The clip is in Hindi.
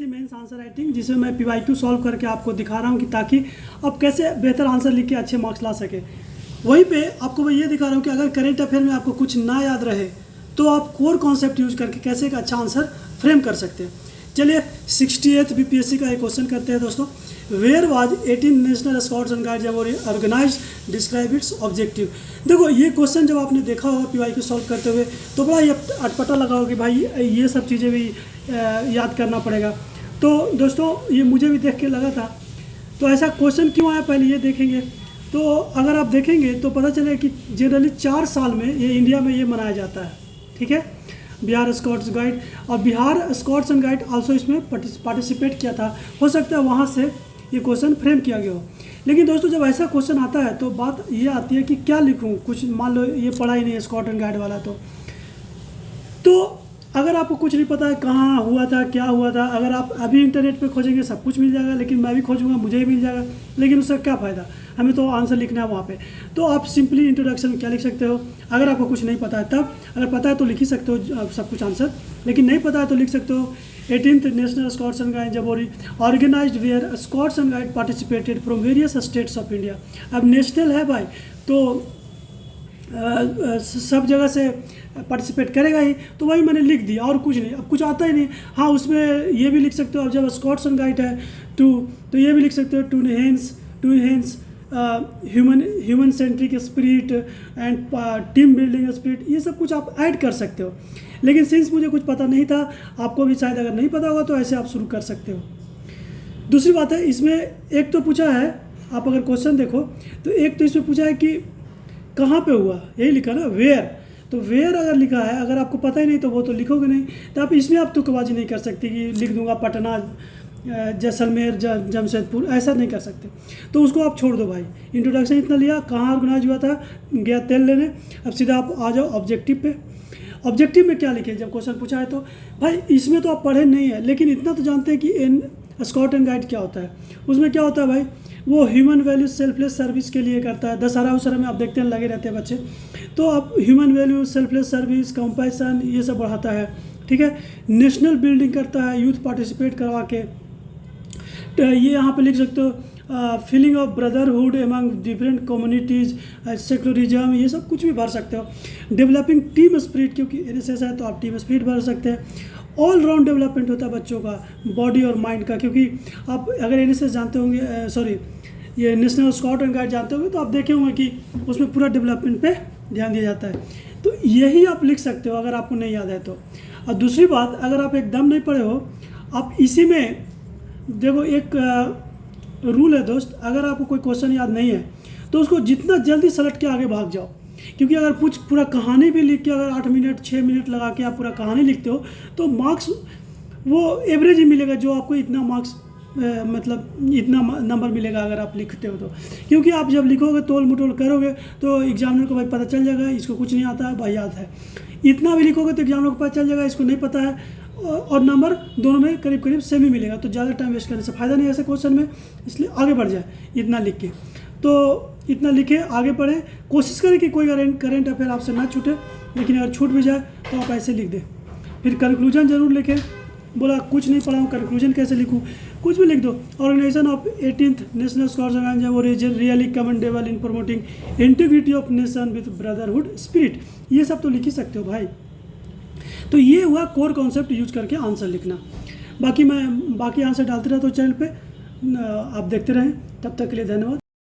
मेंस आंसर राइटिंग, जिसमें मैं PYQ सॉल्व करके आपको दिखा रहा हूँ कि ताकि आप कैसे बेहतर आंसर लिख के अच्छे मार्क्स ला सके। वहीं पे आपको मैं ये दिखा रहा हूँ कि अगर करेंट अफेयर में आपको कुछ ना याद रहे तो आप कोर कॉन्सेप्ट यूज करके कैसे एक अच्छा आंसर फ्रेम कर सकते हैं। चलिए 68th BPSC का एक क्वेश्चन करते हैं दोस्तों। Where was 18 national scouts and guides organise, describe its objective. देखो ये क्वेश्चन जब आपने देखा होगा PYQ सॉल्व करते हुए तो बड़ा ये अटपटा लगा होगा कि भाई ये सब चीज़ें भी याद करना पड़ेगा। तो दोस्तों ये मुझे भी देख के लगा था, तो ऐसा क्वेश्चन क्यों आया पहले ये देखेंगे। तो अगर आप देखेंगे तो पता चलेगा कि जनरली 4 साल में ये इंडिया में ये मनाया जाता है, ठीक है, बिहार स्काउट्स गाइड। और Bihar scouts and guide also इसमें पार्टिसिपेट किया था। हो सकता है वहाँ से ये क्वेश्चन फ्रेम किया गया हो। लेकिन दोस्तों जब ऐसा क्वेश्चन आता है तो बात ये आती है कि क्या लिखूँ। कुछ मान लो ये पढ़ा ही नहीं है स्काउट एंड गाइड वाला, तो अगर आपको कुछ नहीं पता है कहाँ हुआ था क्या हुआ था, अगर आप अभी इंटरनेट पे खोजेंगे सब कुछ मिल जाएगा, लेकिन मैं भी खोजूंगा मुझे ही मिल जाएगा, लेकिन उसका क्या फ़ायदा, हमें तो आंसर लिखना है वहाँ पे। तो आप सिंपली इंट्रोडक्शन में क्या लिख सकते हो, अगर आपको कुछ नहीं पता है तब, अगर पता है तो लिख ही सकते हो सब कुछ आंसर, लेकिन नहीं पता है तो लिख सकते हो 18th national scouts and guide jamboree organised where scouts and guide participated from various states of India. अब नेशनल है भाई तो सब जगह से पार्टिसिपेट करेगा ही, तो वही मैंने लिख दिया और कुछ नहीं। अब कुछ आता ही नहीं। हाँ उसमें ये भी लिख सकते हो, अब जब स्काउट्स एंड गाइड है तो ये भी लिख सकते हो to enhance human centric spirit and team building spirit, ये सब कुछ आप ऐड कर सकते हो। लेकिन सिंस मुझे कुछ पता नहीं था, आपको भी शायद अगर नहीं पता होगा तो ऐसे आप शुरू कर सकते हो। दूसरी बात है इसमें एक तो पूछा है, आप अगर क्वेश्चन देखो तो एक तो इसमें पूछा है कि कहाँ पे हुआ, यही लिखा ना वेयर। तो वेयर अगर लिखा है, अगर आपको पता ही नहीं तो वो तो लिखोगे नहीं, तो आप इसमें आप तुकबाजी नहीं कर सकते कि लिख दूंगा पटना जैसलमेर जमशेदपुर, ऐसा नहीं कर सकते। तो उसको आप छोड़ दो भाई। इंट्रोडक्शन इतना लिया, कहाँ ऑर्गेनाइज हुआ था, गया तेल लेने। अब सीधा आप आ जाओ ऑब्जेक्टिव पे। ऑब्जेक्टिव में क्या लिखे जब क्वेश्चन पूछा है तो भाई इसमें तो आप पढ़े नहीं है, लेकिन इतना तो जानते हैं कि स्काउट एंड गाइड क्या होता है। उसमें क्या होता है भाई, वो ह्यूमन वैल्यू सेल्फलेस सर्विस के लिए करता है। दशहरा उशहरा में आप देखते हैं लगे रहते हैं बच्चे, तो आप human value selfless service compassion ये सब बढ़ाता है, ठीक है। नेशनल बिल्डिंग करता है यूथ पार्टिसिपेट करवा के। ये यहाँ पे लिख सकते हो feeling of brotherhood among different communities, secularism, ये सब कुछ भी भर सकते हो। डेवलपिंग टीम स्पिरिट, क्योंकि NSS है तो आप टीम स्पिरिट भर सकते हैं। ऑल राउंड डेवलपमेंट होता है बच्चों का, बॉडी और माइंड का, क्योंकि आप अगर NSS जानते होंगे, ये नेशनल स्काउट एंड गाइड जानते होंगे तो आप देखे होंगे कि उसमें पूरा डेवलपमेंट पे ध्यान दिया जाता है। तो यही आप लिख सकते हो अगर आपको नहीं याद है तो। और दूसरी बात, अगर आप एकदम नहीं पढ़े हो, आप इसी में देखो एक रूल है दोस्त, अगर आपको कोई क्वेश्चन याद नहीं है तो उसको जितना जल्दी सेलेक्ट के आगे भाग जाओ। क्योंकि अगर कुछ पूरा कहानी भी लिख के अगर 8 मिनट 6 मिनट लगा के आप पूरा कहानी लिखते हो तो मार्क्स वो एवरेज ही मिलेगा, जो आपको इतना मार्क्स मतलब इतना नंबर मिलेगा अगर आप लिखते हो तो। क्योंकि आप जब लिखोगे तोल मटोल करोगे तो एग्जामिनर को भाई पता चल जाएगा इसको कुछ नहीं आता है, भाई याद है। इतना भी लिखोगे तो एग्जामिनर को पता चल जाएगा इसको नहीं पता है, और नंबर दोनों में करीब करीब सेम ही मिलेगा। तो ज़्यादा टाइम वेस्ट करने से फ़ायदा नहीं है ऐसे क्वेश्चन में, इसलिए आगे बढ़ जाए इतना लिख के। तो इतना लिखे आगे बढ़े, कोशिश करें कि कोई करेंट अफेयर आपसे ना छूटे, लेकिन अगर छूट भी जाए तो आप ऐसे लिख दें। फिर कंक्लूजन जरूर लिखें। बोला कुछ नहीं पढ़ा हूँ, कंक्लूजन कैसे लिखूँ, कुछ भी लिख दो। Organisation of 18th national scouts and guides really commendable in promoting integrity of nation with brotherhood spirit, ये सब तो लिख ही सकते हो भाई। तो ये हुआ कोर कॉन्सेप्ट यूज करके आंसर लिखना। बाकी मैं आंसर डालते रहता हूँ चैनल पे, आप देखते रहें। तब तक के लिए धन्यवाद।